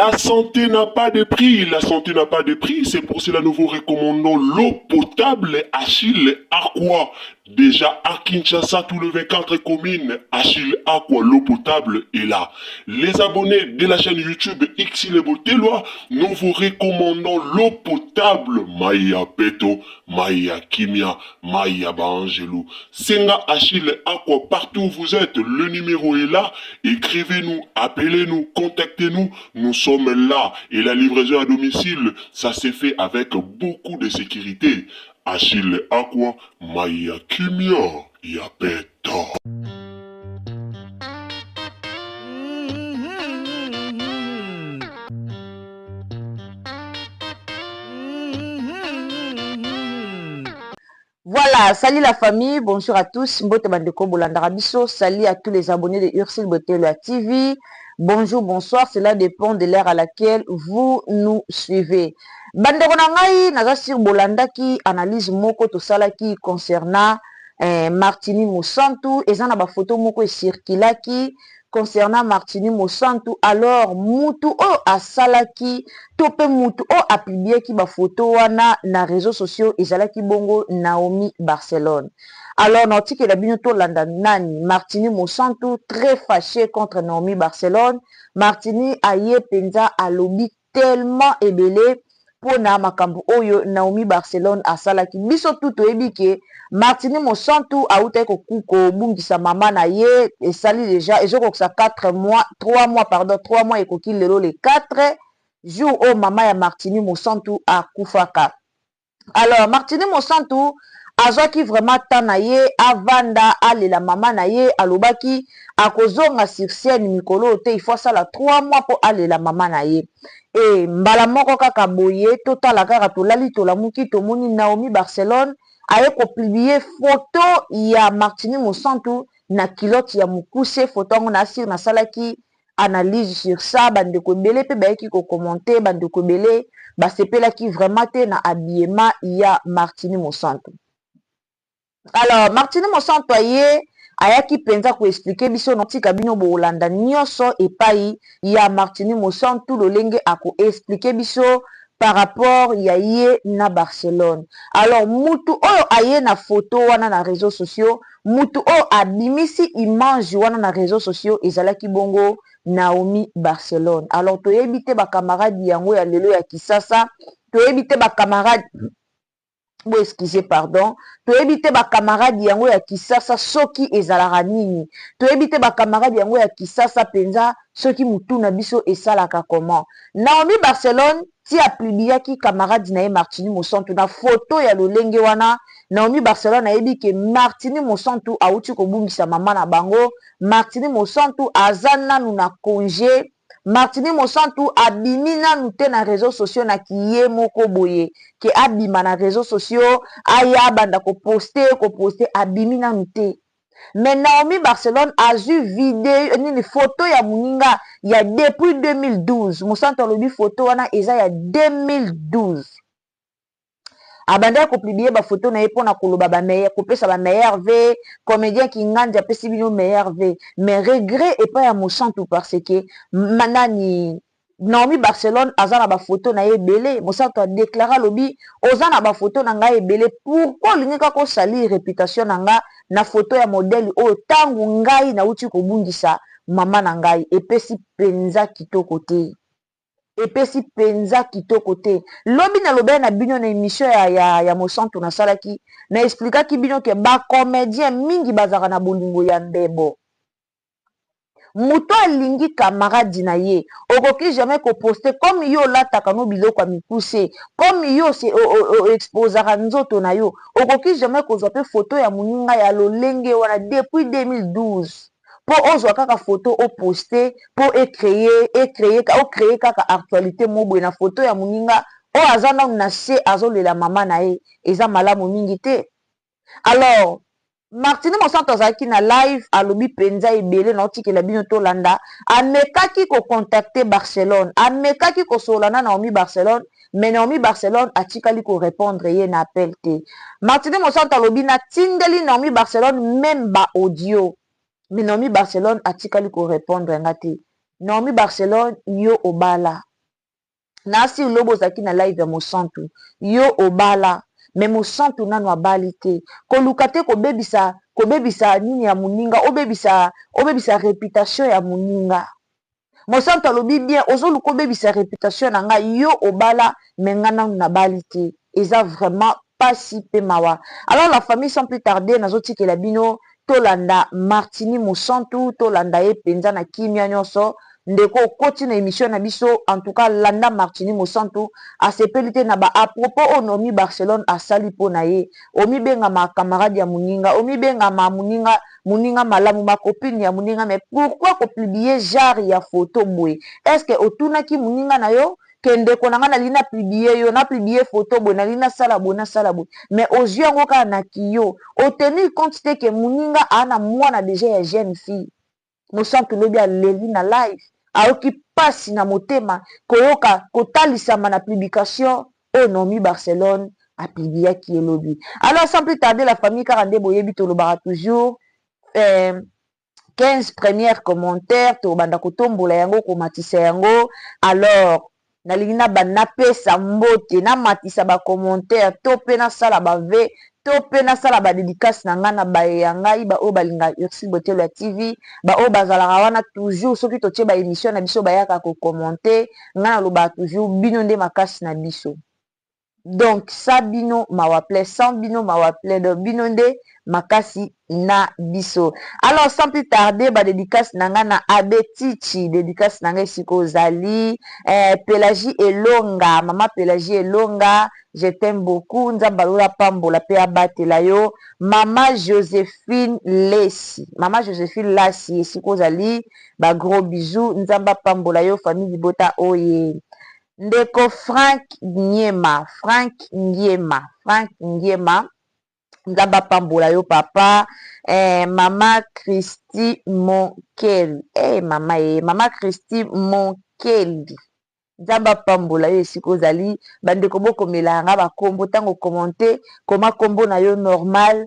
La santé n'a pas de prix, la santé n'a pas de prix, c'est pour cela que nous vous recommandons l'eau potable Achille Aqua. Déjà à Kinshasa, tout le 24 communes, Achille Aqua, l'eau potable est là. Les abonnés de la chaîne YouTube Xile Boteloa, nous vous recommandons l'eau potable Maya Peto, Maya Kimia, Maya Bangelou. Senga Achille Aqua, partout où vous êtes, le numéro est là. Écrivez-nous, appelez-nous, contactez-nous. Nous sommes là et la livraison à domicile, ça s'est fait avec beaucoup de sécurité. Achille Aqua, Maya Kimia, Yapeta. Voilà, salut la famille, bonjour à tous. Mbote Bandeko Bolandarabiso, salut à tous les abonnés de Ursule Boteloa TV. Bonjour, bonsoir, cela dépend de l'heure à laquelle vous nous suivez. Bandeko Nangai, naza sur Bolanda qui analyse moko to sala qui concernant Martini Mosantu, et zana ba photo moko circula qui concernant Martini Mosantu. Alors mutu o asalaki tope mutu o a publié ki ba photo wana na réseaux sociaux ezalaki bongo Naomi Barcelone. Alors n'article la binoto landa nani Martini Mosantu très fâché contre Naomi Barcelone. Martini aye penza alobi tellement ébélé pour na makambo oyo Naomi Barcelone asalaki biso tout toyebike Martini Mosantu autaki kokuko bungisa mama na ye esali déjà ezokokisa 4 mois 3 mois pardon 3 mois ekoki lelo le 4 jours o mama ya Martini Mosantu akufaka. Alors Martini Mosantu azwaki vraiment temps na ye avanda alela mama na ye alobaki akozonga sur scène mikolo te il faut sala 3 mois pour alela mama na ye. Et mbala moko kaka boye totala kaka tolali tolamuki tomoni Naomi Barcelone aye kopublie photo ya Martini Mosantu na kilote ya mukuse photo yango na sir nasalaki analyse sur ça bandeko ebele pe bayaki kokommente bandeko ebele basepelaki vraiment te na habillement ya Martini Mosantu. Alors Martini Mosantu aye ayaki penza koexplike biso notika bino bolanda nyonso epai ya Martini Mosantu lolenge akoexplike biso par rapport ya ye na Barcelone. Alors mutu oyo aye na photo wana na réseaux sociaux, mutu oyo abimisi image wana na réseaux sociaux ezalaki bongo Naomi Barcelone. Alors toyebi te ba camarade yango ya lelo ya Kisasa, toyebi te ba camarade excusez pardon, toyebi te ba camarade yango ya Kisasa soki ezalaka nini, toyebi te ba camarade yango ya Kisasa penza soki mutu na biso esalaka comment. Naomi Barcelone ti aplibiaki camarade na ye Martini Mosantu na photo ya lolenge wana. Naomi Barcelone ayebi ke Martini Mosantu auti kobungisa mama na bango, Martini Mosantu aza nanu na congé, Martini Mosantu abimi nanu te na réseaux sociaux na kiye moko boye ke abima na réseaux sociaux aya banda ko poster abimi nanu te. Mais Naomi Barcelone a vu vidéo une photo ya muninga ya depuis 2012. Mosantu alobi photo wana eza ya 2012. Abanda ko publier ba photo na ye pona koloba ba meilleur kopesa ba meilleur V comédien ki nganja pesi bino meilleur V. Mais regret et pas ya Mosantu parce que manani Naomi Barcelone azana ba photo na ye belé. Mosantu a déclaré lobi ozana ba photo na nga belé pourquoi lingaka ko sali réputation na nga na photo ya modèle o tangu ngai na uti ko bungisa mama na ngai epesi penza kitoko te. Epesi penza kitoko te. Lobi na lobe na bino na émission ya Mosantu na salaki na explikaki bino ke ba comédien mingi bazaka na bolingo ya mbebo. Muto alingi camarade na ye okoki jamais ko poster comme yo lataka no biloko mikuse comme yo se exposaka nzoto na yo okoki jamais kozwa pe photo ya muninga ya lolenge wana depuis 2012 po ozwa kaka photo o poster po créer kaka actualité mobwe na photo ya muninga o azana na se azolela mama na ye eza malamu mingi te. Alors Martini Mosantu azalaki na live alobi penza ebele na otikela bino tolanda amekaki ko contacter Barcelone, amekaki ko solana Naomi Barcelone, mais Naomi Barcelone atikali ko répondre ye na appel te. Martini Mosantu alobi na tindeli Naomi Barcelone même ba audio, mais Naomi Barcelone atikali ko répondre nga te. Naomi Barcelone yo obala nasi lobo zaki na live ya mosantu yo obala me mosantu nano abali te koluka te kobebisa nini ya moninga obebisa réputation ya moninga mosantu alobi bien ozoluka obebisa réputation na ngai yo obala me nga nanu nabali te eza vraiment pasi mpe mawa. Alors la famille sans plus tarder nazotikela bino tolanda Martini mosantu tolanda ye penza na kimia nyonso ndeko okoti na émission na biso en tout cas landa Martini mosantu asepeli te na ba à propos onomi Barcelone asali mpo na ye omibengama camarade ya moninga omibengama moninga malamu makopine ya moninga mais pourquoi kopublier genre ya photo boye est-ce que otunaki moninga na yo ke ndeko na nga nali na publie yo na publie photo boye nali nasala boye mais ozwi yango kaka na kiyo otenir compte te ke moninga aa na mwana deja ya jeune fille mosantu lobi aleli na live aoki pasi na motema koyoka kotalisama na publication oyo nomi Barcelone aplibiaki elobi. Alors sans plus tarder la famille kaka nde boyebi tolobaka toujours 15 premières commentaires tobanda kotombola yango komatisa yango. Alors nalingi na banapesa mbote namatisa bacommentaire to mpe nasala bave to mpe nasala badédicace na ngai na baye ya ngai baoyo balinga Ursil Botelo ya TV baoyo bazalaka wana toujours soki totie baémission na biso bayaka kokommente ngai nalobaka toujours bino nde makasi na biso donc sa bino mawaple sans bino mawaple do bino nde makasi na biso. Alors sans plus tarder badédicace na ngai na Abetichi dédicace na ngai siko ozali Pélagie Elonga mama Pélagie Elonga je t'aime beaucoup nzamba lola pambola pe abatela yo mama Joséphine Lassi siko ozali ba gros bisous nzamba pambola yo famille Libota oye ndeko Frank Ngiema nzamba pambola yo papa mama Christy Monkeli mama Christy Monkeli nzamba pambola yo esika ozali bandeko bokomela yanga bakombo ntango kommente koma kombo na yo normal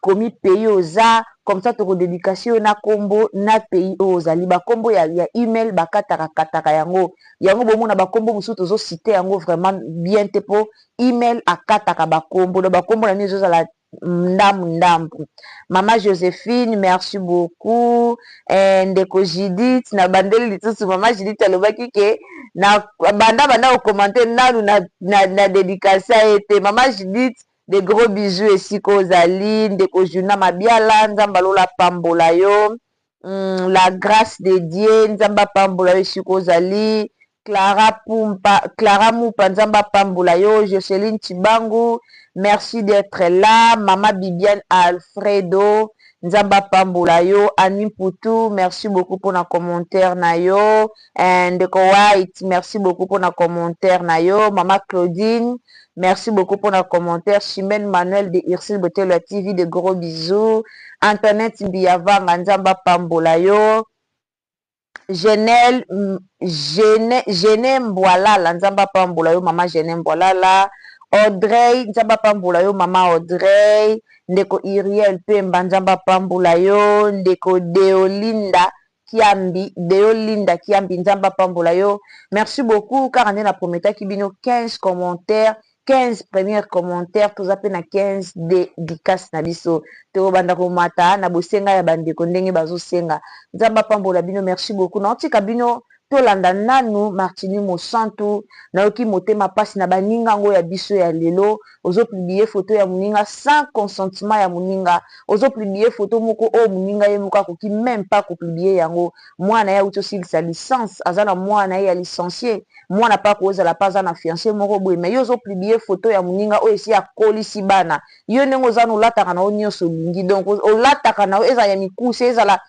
komi pays oza comme ça tokodédication na kombo na pays oyo ozali bakombo ya email bakataka yango bomona bakombo mosusu tozosite yango vraiment bien te po email akataka bakombo do bakombo na nini ezozala ndambu. Mama Joséphine merci beaucoup ndeko Judith na bandeli lisusu mama Judith alobaki ke na banda okommente nanu na dédicace ete mama Judith de gros bisous esika ozali ndeko Juna Mabiala nzamba lola pambola yo la grâce de Dieu nzamba pambola yo esika ozali Clara Mupa nzamba pambola yo Joseline Chibangu merci d'être là mama Bibiane Alfredo nzamba pambola yo Annie Poutou merci beaucoup pour na commentaire na yo ndeko White merci beaucoup pour na commentaire na yo mama Claudine merci beaucoup pour nos commentaires. Chimène Manuel de Ursil Botelo la TV, de gros bisous. Antoinette Biava, Nzamba Pambolayo. Genel Mbouala, Nzamba Pambolayo, Maman Genem Mbouala. Audrey, Nzamba Pambolayo, Maman Audrey. Ndeko Iriel Pemba, Nzamba Pambolayo. Ndeko Deolinda Kiambi, Nzamba Pambolayo. Merci beaucoup, car on est la première qui bino 15 commentaires. 15 premiers commentaires tous appelés na 15 dédicaces na biso to banda ko mata na bosenga ya bande ko ndenge bazo senga nzamba pambola bino merci beaucoup na otika bino tolanda nanu Martini mosantu na oki motema pasi na baninga ngo ya biso ya lelo ozo publier photo ya muninga sans consentement ya muninga ozo publier photo moko o muninga ye muka ko ki même pas ko publier yango mwana ya uto sil sa licence azana mwana ya licencié mwana pa ko za la pas na fiancé moko boye mais yo ozo publier photo ya muninga o esi ya kolisi bana yo nengo zanu lataka na onyo so lingi donc o lataka na eza ya mikuse ezala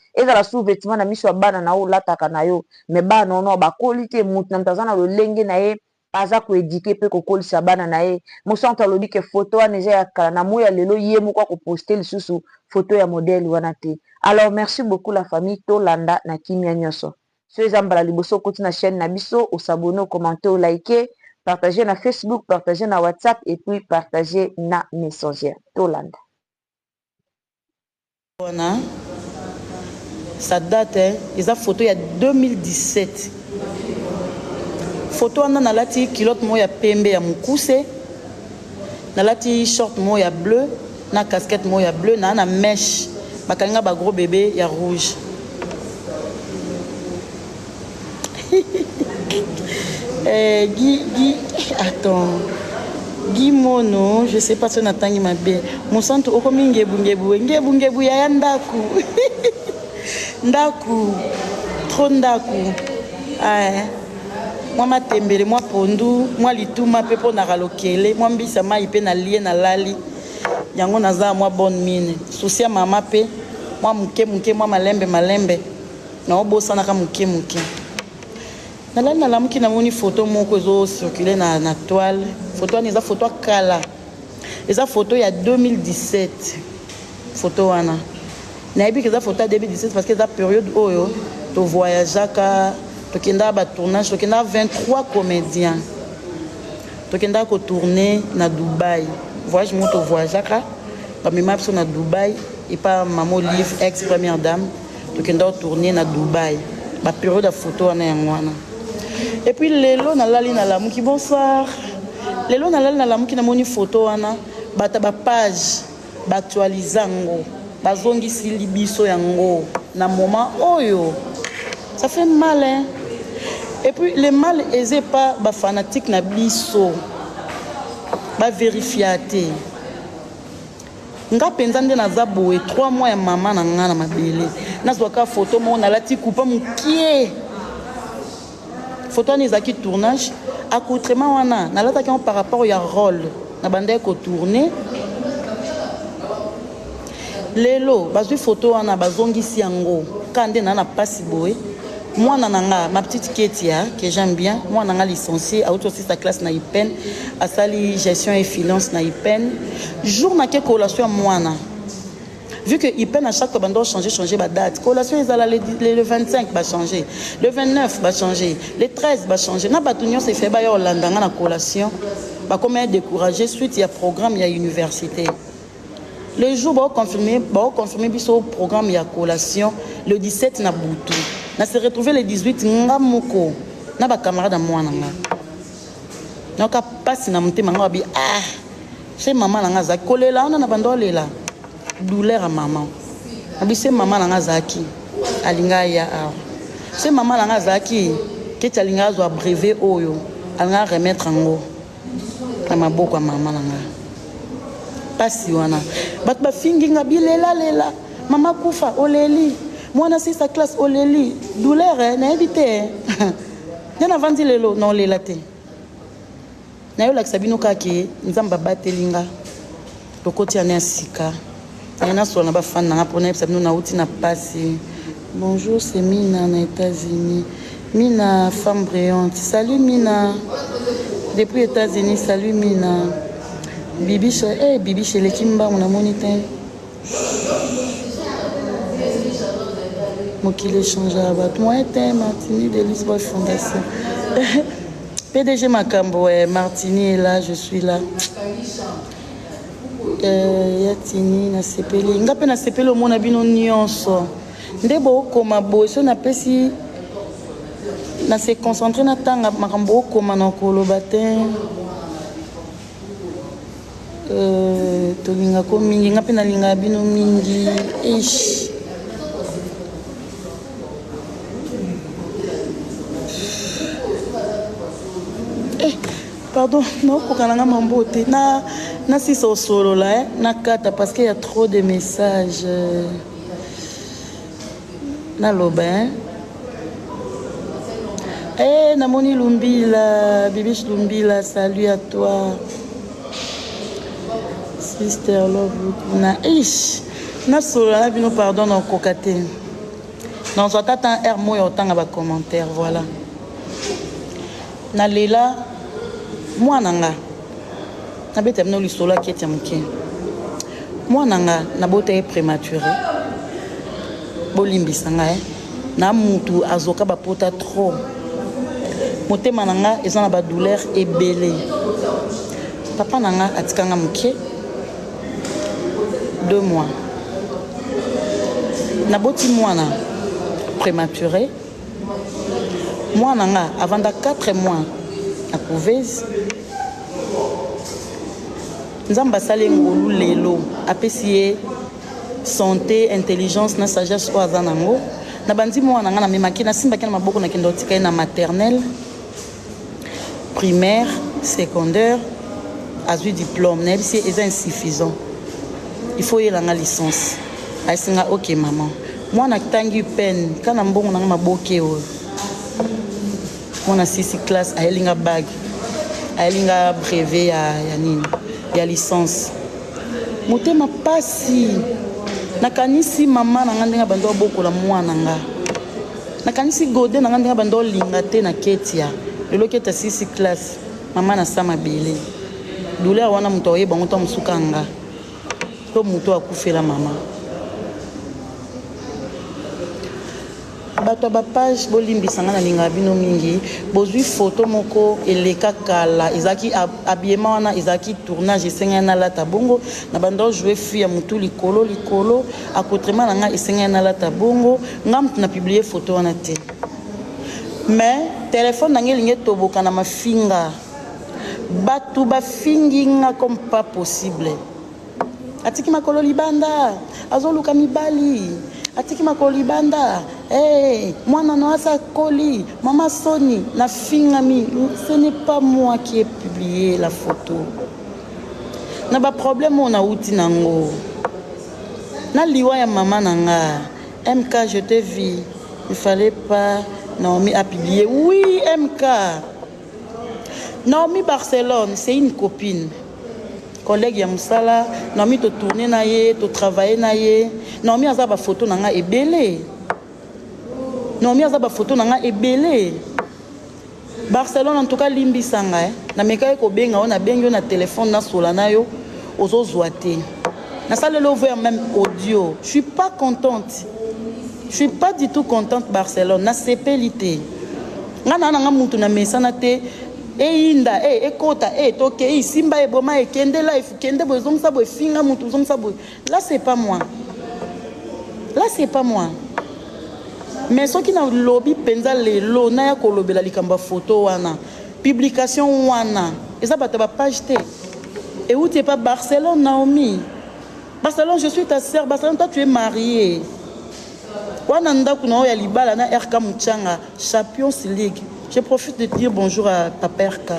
sous-vêtement na miso ya bana na o lataka na yo mais bana ono bakoli te mutu na mtazana lolenge na ye aza koédike pe kokolisa bana na ye mosantu alobi ke photo wana eza ya kala na moya lelo ye moko akoposte lisusu photo ya modèle wana te. Alors merci beaucoup la famille tolanda na kimia nyonso so eza mbala liboso okoti na chaîne na biso osabone okommente olike partager na Facebook partager na WhatsApp et puis partager na Messenger tolanda wana sa date eza photo ya 2017 photo wana nalati kilote mo ya pembe ya mukuse, nalati short mo ya bleu na casquette mo ya bleu na mèche bakalinga ba gros bébé ya rouge. Attends, Guy Mono, je sais pas si on attend ma belle. Mon centre au combien ngebu ya ndaku. Ndaku, trop ndaku. Moi ma tembele, moi pondu, moi lituma pepo na ralokele, moi mbisa ma ipe na lie na lali. Yango naza moi bonne mine. Soucia mama pe, moi muke moi malembe. Na obosa na ka muke. Nalala muki na moni photo moko zo circuler na toile. Photo wana eza photo kala. Eza photo ya 2017. Photo wana. Na ebi eza photo ya 2017 parce que eza période oyo to voyageaka, to kenda ba tournage, to kenda 23 comédiens. To kenda ko tourner na Dubaï. Voyage moto voyageaka, ba mema biso na Dubaï et pas maman livre ex première dame. To kenda tourner na Dubaï. Ba période de photo wana yangwana. Et puis lelo nalali na lamuki bonsoir. Lelo nalali na lamuki na moni photo wana bata ba page ba actualizango bazongisi libiso yango na moment oyo. Ça fait mal hein. Et puis le mal est pas ba fanatique na biso. Ba vérifiaté. Nga penza nde naza boye 3 mois ya mama na nga na mabele. Nazwaka photo mo nalati coupa mukie. Photo ni zaki tournage accoutrement wana nalata ki par rapport ya rôle na bande ko tourner lelo bazwi photo wana bazongisi yango kande na pasi boye mwana nanga ma petite Ketia que j'aime bien mwana nanga licencié a aussi sa classe na IPEN asali gestion et finance na IPEN jour na ke collation mwana. Vu que IPEN à chaque fois doit changer la date. Collation le 25 va changer, le 29 va changer, le 13 va changer. Na batunion c'est fait ba yo Hollande na collation. Ba comment décourager suite il y a programme il y a université. Le jour ba confirmer biso programme il y a collation le 17 na Boutou. Na se retrouver le 18 ngamoko na ba camarade moi na nga. Na ka passe na mutema ngabi c'est maman na nga za kolela na bandolela. Douleur à maman. C'est maman nanga zaki. Alinga ya a. C'est maman nanga zaki. Que tu alinga zo brevet oyo. Alinga remettre en haut. Na maboko ya maman nanga. Pasi wana. Bat ba fingi nga bilela. Mama kufa oleli. Mwana si sa classe oleli. Douleur na éviter. Yana vandi lelo non lela te. Na yo laksabino kake nzamba batelinga. Lokoti ane sika. Bonjour, c'est Mina aux États-Unis. Mina, femme brillante. Salut Mina. Depuis les États-Unis, salut Mina. Bibi chez les Kimba, on a monité. Moi qui l'échange à battre. Moi, j'étais Martini de Lisboa Fondation. PDG Makambo, Martini est là, je suis là. Yatini na sepeli ngape na sepeli omona bino nyonso ndebo koma boso na pesi na se concentrer na tanga makambo koma na koloba te to linga ko mingi ngape na linga bino mingi ish pardon non kokananga mambote na si so solo là na kata parce qu'il y a trop de messages na loba namoni Lumbila Bibiche Lumbila salut à toi sister love na ish na solo na bino pardon na kokate non so tata air moyo otanga ba commentaire voilà na lela mwana nga na beta mno lisolo aketi muke mwana nga na bota e prématuré bolimbisa nga na mutu azoka ba pota trop motema nanga eza na ba douleur ebele papa nanga atikanga muke 2 mois na boti mwana prématuré mwana nga avant da 4 mois à Couvez. Nzamba sale ngolu lelo apesi santé, intelligence na sagesse o azanango. Na bandi mwana nga na memaki na simba kana maboko na kendo tika na maternelle, primaire, secondaire, azui diplôme. Na bisi est insuffisant. Il faut y aller la licence. Aisinga OK maman. Moi na tangi pen kana mbongo na maboke o. Mwana 6 classe ayelinga bag. Ayelinga brevet ya nini? Ya licence. Motema pasi. Nakanisi mama na ngandenga bando bokola mwana nga. Nakanisi gode na ngandenga bando linga te na ketia. Lelo keta 6 classe. Mama na sama bele. Douleur wana muto oyeba muto musukanga. To muto akufela mama. Bato ba page bolimbisanga na linga bino mingi bozui photo moko eleka kala ezaki habillement wana ezaki tournage esenga na lata bongo na bando jouer fille ya mutu likolo akotrema na nga esenga na lata bongo ngam na publier photo wana te mais téléphone na ngelinge toboka na mafinga batu ba finginga comme pas possible atiki makolo libanda azoluka mibali atiki makolo libanda mwana no asa koli mama Sony na fingami. Ce n'est pas moi qui ai publié la photo. Na ba problème on a outi nango na liwa ya mama nanga MK je te vis il fallait pas Naomi a publié. Oui MK Naomi Barcelone c'est une copine collègue ya musala. Naomi to tourner na ye to travailler na ye. Naomi aza ba photo nanga ebele. Naomi aza ba photo nanga ebele. Barcelone en tout cas limbi sanga na meka ko benga ona bengo na téléphone na sola na yo ozo zoate. Na salle le voir même audio. Je suis pas contente. Je suis pas du tout contente Barcelone na sepelité. Ngana nga muntu na mesana te inda ekota toke simba eboma ekende life kende bozong sabo finga muntu zong sabo. Là c'est pas moi. Là c'est pas moi. Mais ce qui n'a lobby penza lelo na ya kolobela likamba photo wana publication wana eza bata ba page te et où tu es pas Barcelone Naomi Barcelone je suis ta sœur Barcelone toi tu es mariée wana ndaku na ya libala na RK Muchanga Champions League. Je profite de dire bonjour à Papa RK.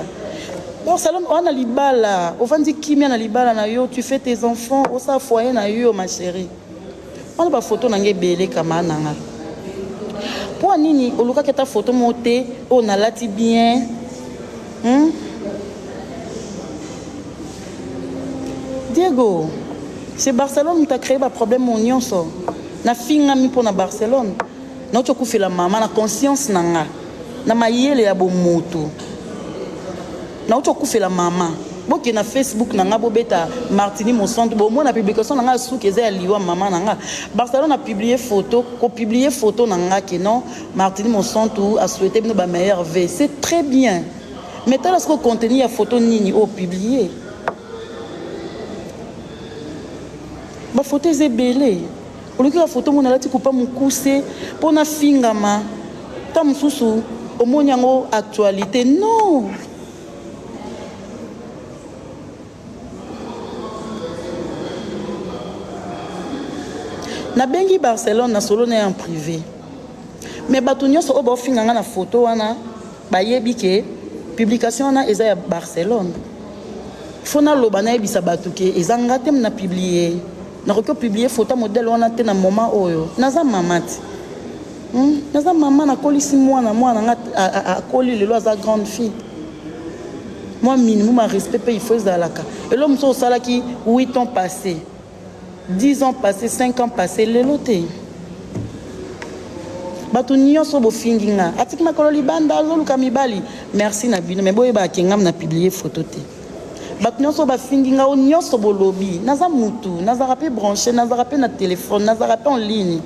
Barcelone wana libala ovandi kimia na libala na yo tu fais tes enfants au sa foyer na yo ma chérie on ba photo na ngebele kama nanga. Pour nini oluka keta photo moté on a lati bien Diego c'est Barcelone qui a créé un problème mon nyonso na finga mi pour na Barcelone na tu fait la maman na conscience nanga na mayele ya bomoto na tu fait la maman boki na Facebook nanga bobeta Martini mon centre bo moi na publication nanga souki eza liwa maman nanga Barcelone a publié photo nanga que non Martini mon centre a souhaité nous ba meilleur V c'est très bien mais tant ce que contenu ya photo nini au publié ba photo est belé pour que la photo mon alati coupa mon coussé pour na fingama tam susu au monyango actualité non. Na bengi Barcelone na solo na en privé mais bato nyonso o ba finganga na photo wana bayebi ke publication na eza ya Barcelone fona loba na ebisa bato ke ezanga tem na publier na ko publier photo modèle wana te na moment oyo naza mamati naza mama na kolisi mwana nga a koli lelo aza grande fille moi minimum à respect il faut ezalaka et l'homme so salaki 8 ans passés 10 ans passés, 5 ans passés, les lotés. Batu nyonso bo finginga. Atiki makolo libanda azoluka mibali. Merci na bino. Mais boye ba kengam na publier photo te. Batu nyonso ba finginga o nyonso bo lobby. Naza mutu, naza rapé branché, naza rapé na téléphone, naza rapé en ligne.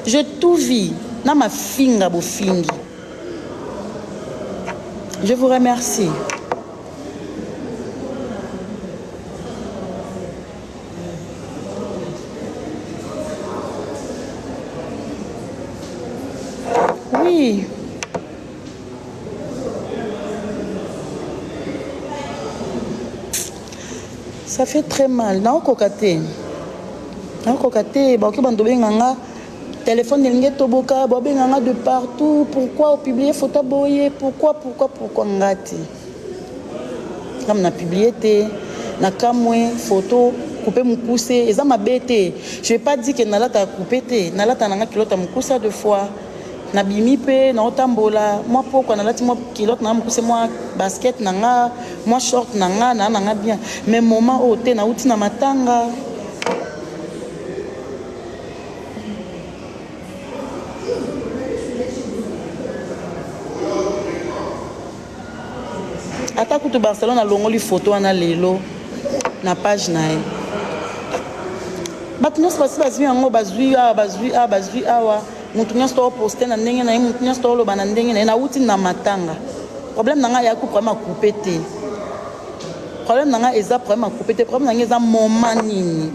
Je tout vis na ma finga bo fingi. Je vous remercie. Oui. Ça fait très mal. Na okokate. Na okokate ba okibando benganga téléphone nelinge toboka ba benganga de partout. Pourquoi publier photo boye? Pourquoi ngati? Comme na publié na kamwe photo couper mon pouce et ça m'a bêté. Je vais pas dire que nalata couper nalata nanga kilota mon pouce deux fois. Na bimi pe na otambola moi pourquoi nalati moi kilota na mon pouce moi basket nanga moi short nanga bien mais moment au te na uti na matanga. Ata kutu Barcelone a longoli photo ana lelo na page nae. Batunyos basi bazwi yango bazwi awa mutunyos to poster na ndenge na mutunyos to lo bana ndenge na uti na matanga. Problème nanga ya ku problème couper te. Problème nanga eza problème couper te, problème nanga eza moment nini.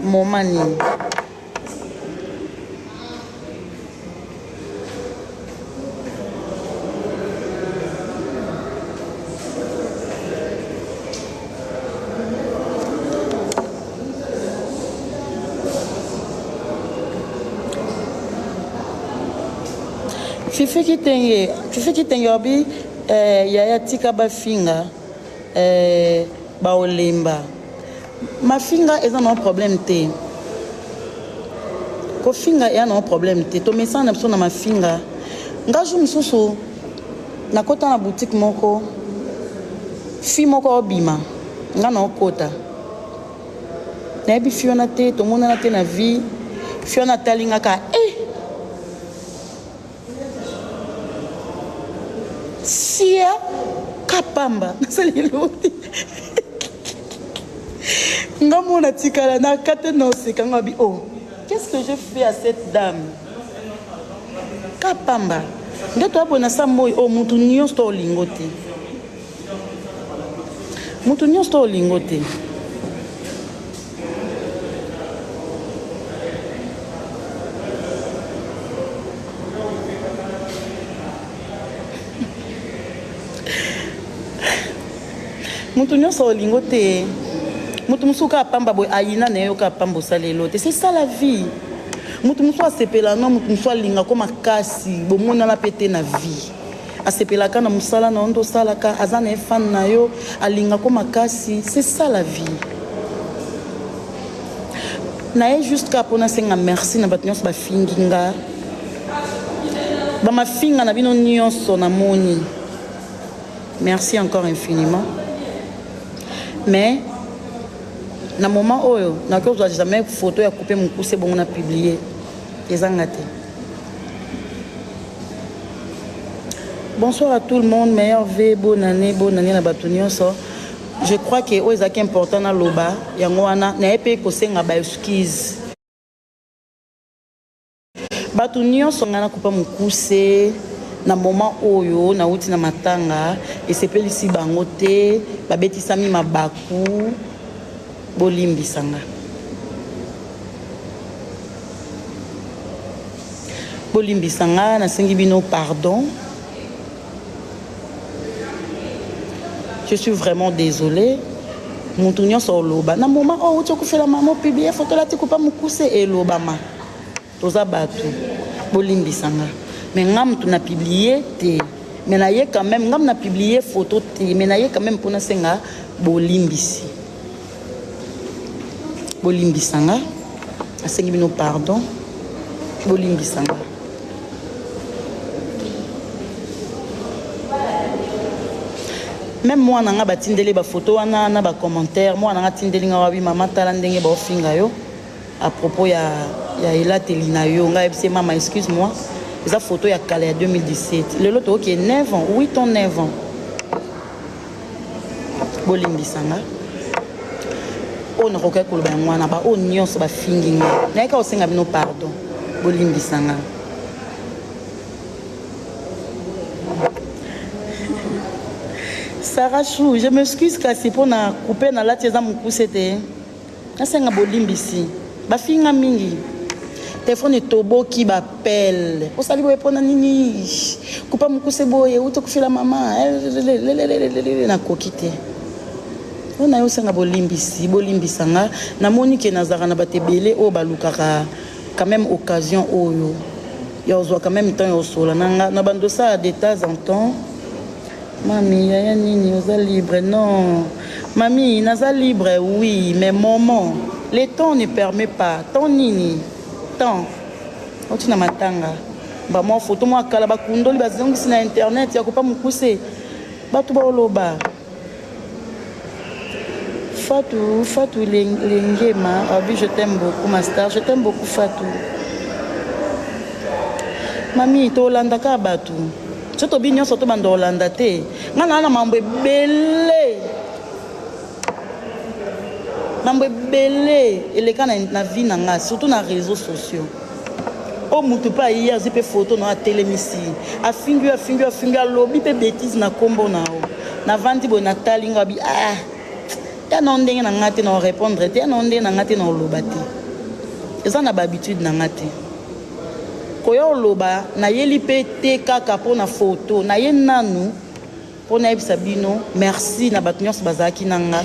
Fifi qui tengobi yaya tika ba finga ba olemba ma finga eza no problème te ko finga ya no problème te to mesa na na ma finga ngaju msusu na kota na boutique moko fi moko obima nga na okota na bi fiona te to mona na te na vie fiona talinga ka Sia kapamba saliloti ngamona tikala na kate no sekanga bi oh qu'est-ce que je fais à cette dame kapamba ndeto abona samboy oh mutu nyonso lingote mutu nyonso olingo te mutu musuka apamba boy ayina na yo ka pambo salelo te c'est ça la vie mutu musu asepela no mutu musu alinga ko makasi bomona na pete na vie asepela kana musala na ondo sala ka azana fan na yo alinga ko makasi c'est ça la vie na e jusqu'à pona senga merci na batnyos ba finginga ba mafinga na bino nyonso na moni merci encore infiniment. Mais na moment oyo na ko zo jamais photo ya couper mon pouce bon on a publié ezangate. Bonsoir à tout le monde, meilleur V, bonne année na batunyo so. Je crois que o ezaki important na loba yango wana na epe ko senga ba excuse. Batunyo so ngana couper mon pouce na moment oyo na uti na matanga esepelisi bango te babetisami mabaku bolimbisanga na sengi bino pardon. Je suis vraiment désolée. Mutunyo so loba na moment oh tu ko fela maman publier photo la ti ko pa mukuse e lobama toza batu bolimbisanga. Mais ngam tu na publié te mais na ye quand même ngam na publié photo te mais na ye quand même pona senga bolimbisi bolimbisanga asengi bino pardon bolimbisanga même moi nanga batindeli ba photo wana na ba commentaire moi nanga tindeli nga wabi mama tala ndenge ba ofinga yo à propos ya ela telina yo nga ebse mama excuse-moi. La photo ya kala ya 2017. Le lot qui est 9 ans, 8 ans, 9 ans. Bolimbisanga. On roka ko ba mwana ba on nyonso ba finginga. Na ka osenga bino pardon. Bolimbisanga. Sarah Chou, je m'excuse car c'est pour na couper na la tieza mukusete. Na senga bolimbisi. Ba finga mingi. Téléphone tobo qui m'appelle. Au salut répondre nini. Coupa mukuse boye ou to kufila maman. Na kokite. On a aussi un bolimbisi, bolimbisanga. Na monique nazara na batebele o balukaka quand même occasion oyo. Ya ozwa quand même temps yo sola nanga na bando ça de temps en temps. Mami, ya nini oza libre non. Mami, naza libre oui, mais moment, le temps ne permet pas. Temps nini? Temps. Oti na matanga. Ba mo photo mo akala ba kundoli ba zongisi na internet ya ko pa mukuse. Batu ba oloba. Fatou Lengema, Abi, je t'aime beaucoup, ma star, je t'aime beaucoup, Fatou. Mami, to Olanda ka batu. Je te dis, surtout bando Olanda te. Ngana na mambo belé. Mambo belé. Et les cas na vie nanga, surtout na réseaux sociaux. Oh, mutu pa hier, j'ai fait photo na télémisi. A fingu, lobby pe bêtise na combo na o. Na vandi bo na talinga bi ah. Ya non ndenge na ngate na répondre te, ya non ndenge na ngate na loba te. Eza na habitude na ngate. Koyo loba na yeli pe te kaka po na photo, na ye nanu po na yebisa bino. Merci na bato nyonso bazaki nanga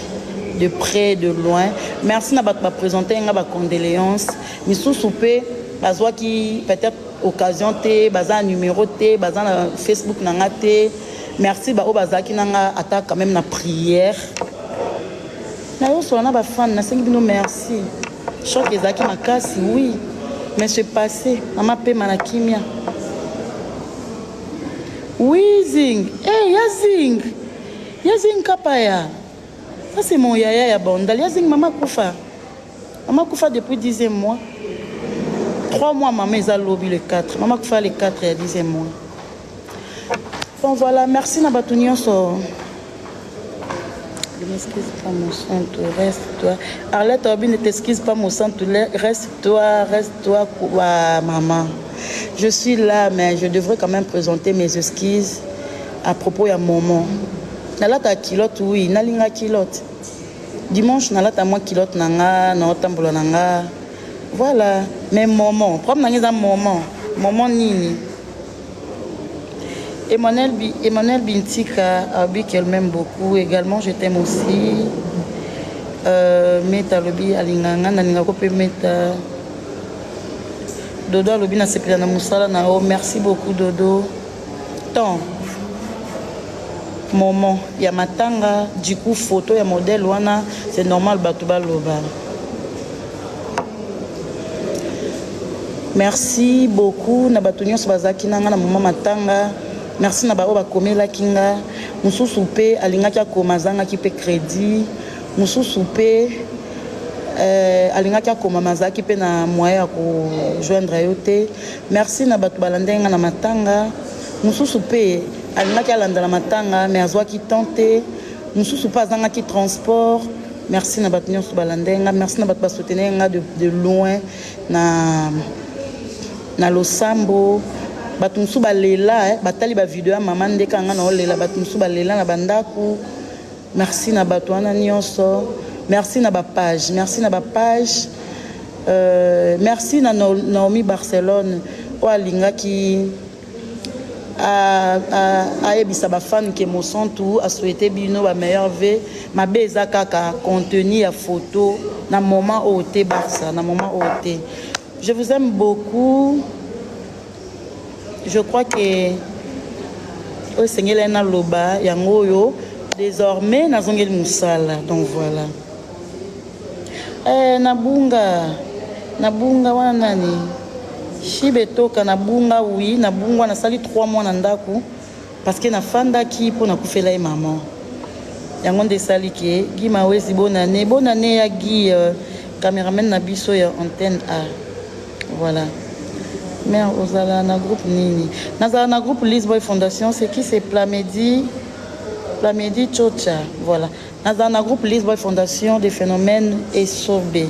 de près de loin. Merci na bato ba présenter nga ba condoléances. Misusu pe bazwa ki peut-être occasion te, baza numéro te, baza na Facebook na ngate. Merci ba o bazaki nanga ata quand même na prière. Na yo sona ba fan na sengi bino merci. Choc ezaki makasi oui, mais c'est passé. Mama pe manakimia. Oui zing. Eh yazing. Yazing kapaya. Ça c'est mon yaya ya bondal. Yazing maman kufa. Maman kufa depuis 10e mois. 3 mois maman eza lobby le 4. Maman kufa le 4 et 10e mois. Bon voilà, merci na batunyo so. Ne m'excuse pas mon sang, reste-toi. Arlette Orbi, ne t'excuse pas mon sang, reste-toi, maman. Je suis là, mais je devrais quand même présenter mes excuses à propos de maman. Nalata kilote, oui, nalinga kilote. Dimanche, nalata moi kilote nanga, na otambola nanga. Voilà, mais maman, problème nanga maman, maman nini. Emmanuel Bintika, Abi qu'elle m'aime beaucoup. Également, je t'aime aussi. Meta Lobi Alinganga, Naninga Kope Meta. Dodo Lobi na sepila na musala na o. Merci beaucoup Dodo. Tant. Moment, ya matanga, du coup photo ya modèle wana, c'est normal Batouba Loba. Merci beaucoup na batunyo bazaki nanga na maman matanga. Merci na bao bakomela kinga mususu pe alingaki akoma zangaki pe crédit mususu pe alingaki akoma mazaki pe na moyen ko joindre yote. Merci na batu balandenga na matanga mususu pe alingaki alanda na matanga mais azwaki tenter mususu pa zangaki transport. Merci na batu nyonso balandenga. Merci na batu basoutenenga de loin na Losambo. Batumsu balela batali ba vidéo ya maman ndeka nga na olela batumsu balela na bandaku. Merci na bato wana nyonso. Merci na ba page, merci na Naomi Barcelone o alinga ki a ebisa ba fan ke mo sentu a souhaiter bino ba meilleur vœu ma beza kaka contenu ya photo na moment OT Barça na moment OT. Je vous aime beaucoup. Je crois que au Seigneur Lena Loba Yangoyo désormais nazongeli musala donc voilà. Nabunga wana nani Shibetoka nabunga oui nabunga na sali 3 mois na ndaku parce que na fanda ki po na kufela e maman. Yango nde sali ke Guy Mawezi bonne année ya Guy cameraman na biso ya antenne A. Voilà. Mère Ozala na groupe nini nazala na groupe Lisboy Fondation c'est qui c'est Plamedi Chocha voilà nazala na groupe Lisboy Fondation des phénomènes et sorbet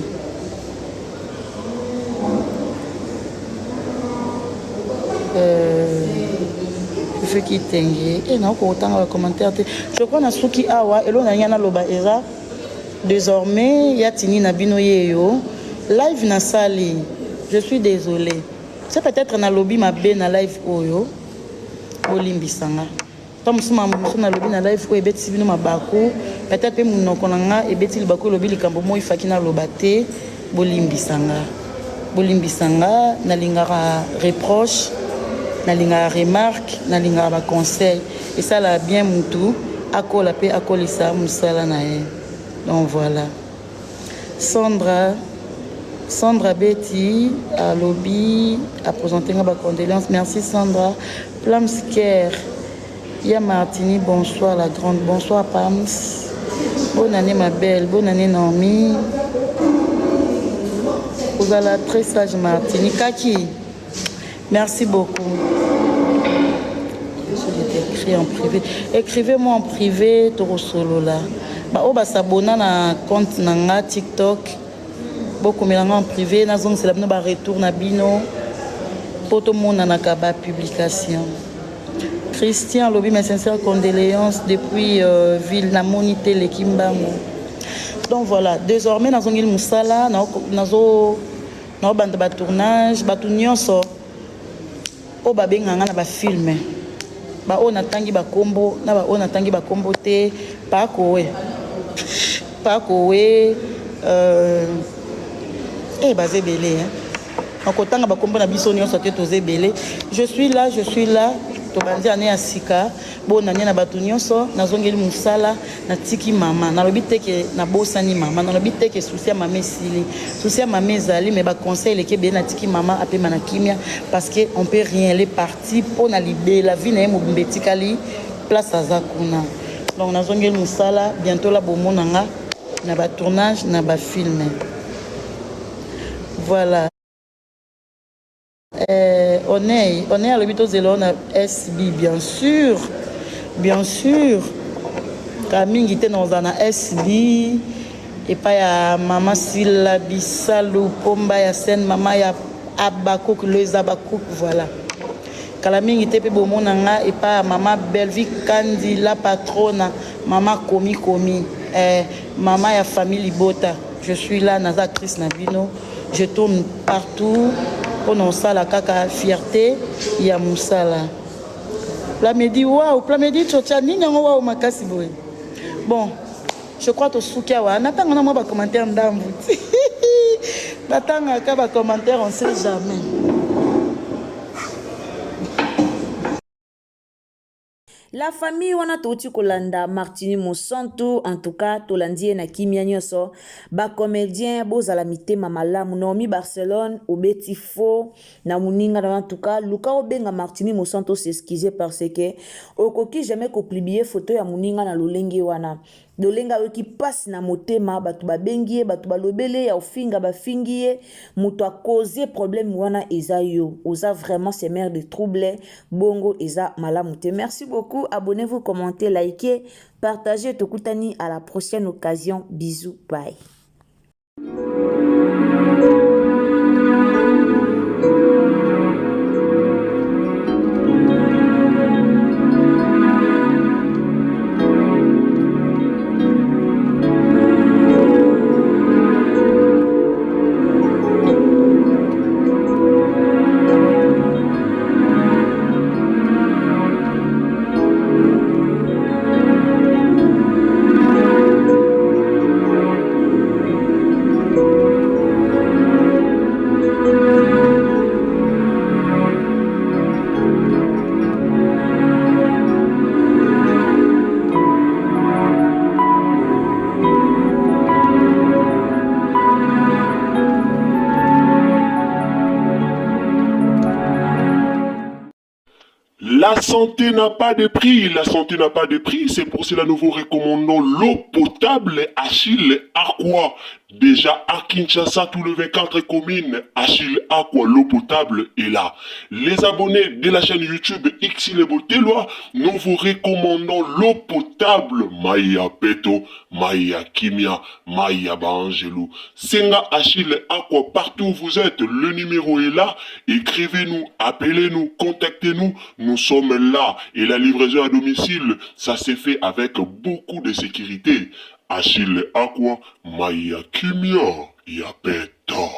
je fais qui tengue et na ko tanga commentaire je crois na suki awa elo na nyana loba era désormais ya tini na bino yeyo live na sali je suis désolée. C'est peut-être na lobby ma bé na live oyo olimbisanga mosusu mosusu nalobi na live oyo ebetisi bino mabaku peut-être mpe monoko na nga ebeti libaku elobi likambo moi ifaki naloba te bolimbisanga nalingaka reproche nalingaka remarque nalingaka baconseil esala bien mutu akola mpe akolisa mosala na ye. Donc voilà. Sandra Betty alobi a présenté ma condoléances. Merci Sandra. Plamsker Ya Martini, bonsoir la grande, bonsoir Pams. Bonne année ma belle, bonne année Naomi. Vous allez très sage Martini. Kaki, merci beaucoup. Je t'ai écrit en privé. Écrivez-moi en privé, Toro Solo là. Bah, s'abonner na compte nanga TikTok. Beaucoup mélange en privé. Na zone c'est la retour na bino. Pour tout le monde na kaba publication. Christian Lobi, mes sincères condoléances depuis Ville Namonité le Kimbango. Donc voilà, désormais dans une Moussala, dans un tournage, batunyoso, au babenganga na ba filme. Ba on atangi ba combo, na ba on atangi ba combo te pa kowe. Bazé belé hein. En kotanga ba combo na biso nyonso te tozé belé. Je suis là. Tobandi ane ya sika bona nya na batu nyonso nazongeli musala na tiki mama nalobi teke na bosani mama nalobi teke souci ya mama esili souci ya mama ezali mais ba conseil leke be na tiki mama apema na kimia parce que on peut rien les parties pour na libérer la vie na ye mobimbetikali place azakuna. Donc nazongeli musala bientôt la bomona nga na ba tournage na ba film. Voilà. On est à l'hôpital Zélon SB, bien sûr. Camille était dans un SB et pas ya maman Silla Bissalou Pomba ya Sen maman ya Abakouk les Abakouk voilà. Camille était pe bon nanga et pas maman Belvi Kandi la patronne maman Komi maman ya famille Bota. Je suis là Naza Chris Nabino. Je tourne partout. On a la kaka fierté, il y a Moussala. Plamedi, waouh, Plamedi, tchocha, ni nyango waouh, makasi boy. Bon, je crois que Soukia, wa, n'attends pas de commentaire d'âme. N'attends pas de commentaire, on ne sait jamais. La famille wana toti kolanda Martini Monsanto en tout cas tolandi na kimia nyoso ba comédien bozala mitema malamu Naomi Barcelone obeti fo na muninga en tout cas luka obenga Martini Monsanto s'excuser parce que okoki jamais ko publier photo ya muninga na lolenge wana dolenga weki passe na motema batu babengie batu balobele ya ofinga bafingie muto a causé problème wana eza yo oza vraiment c'est mère de trouble bongo eza malamu te. Merci beaucoup, abonnez-vous, commentez, likez, partagez, tokutani à la prochaine occasion, bisous, bye. La santé n'a pas de prix, c'est pour cela nous vous recommandons l'eau potable Achille Aqua. Déjà à Kinshasa, tous les 24 communes, Achille Aqua, l'eau potable est là. Les abonnés de la chaîne YouTube Xile Boteloa, nous vous recommandons l'eau potable Maya Peto, Maya Kimia, Maya Bangelou. Senga Achille Aqua, partout où vous êtes, le numéro est là. Écrivez-nous, appelez-nous, contactez-nous, nous sommes là. Et la livraison à domicile, ça s'est fait avec beaucoup de sécurité. Achille Aqua, Maya Kimia, Yapeta.